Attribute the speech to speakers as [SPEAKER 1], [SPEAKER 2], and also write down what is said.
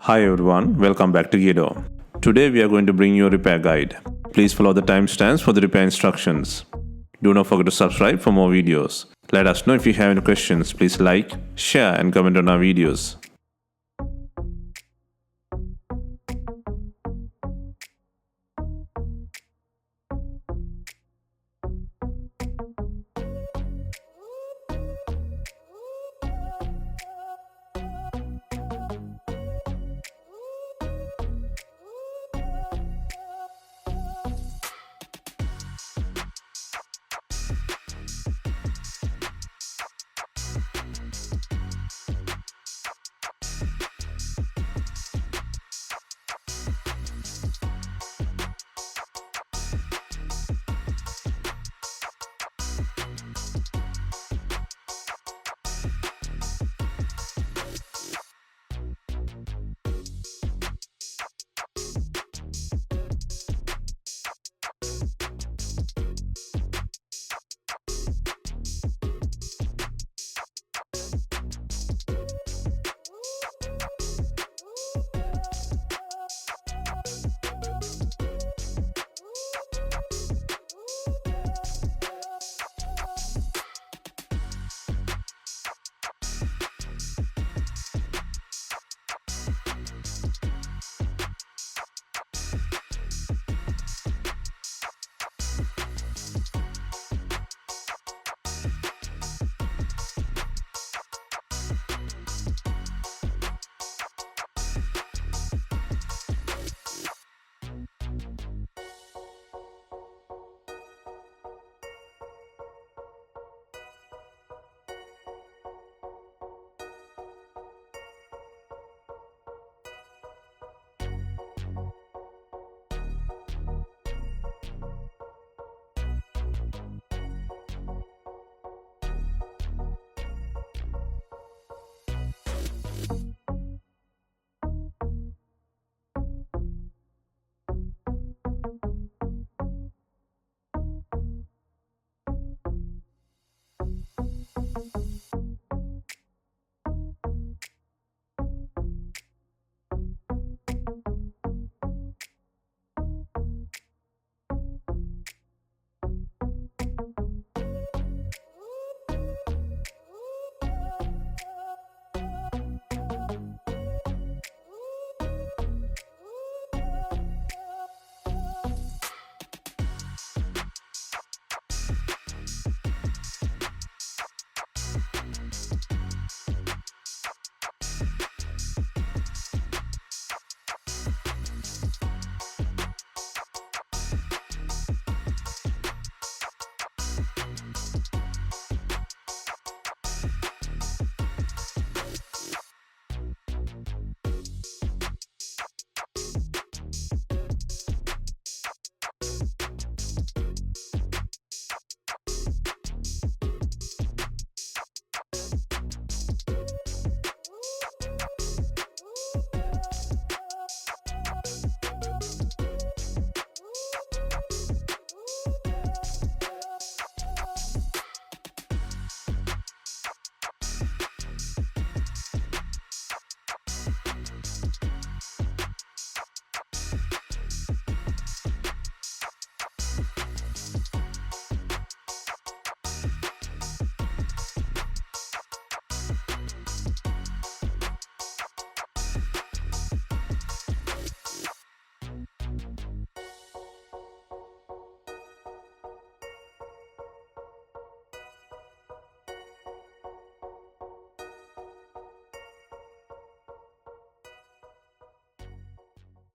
[SPEAKER 1] Hi everyone, welcome back to DYOR. Today we are going to bring you a repair guide. Please follow the timestamps for the repair instructions. Do not forget to subscribe for more videos. Let us know if you have any questions. Please like, share and comment on our videos.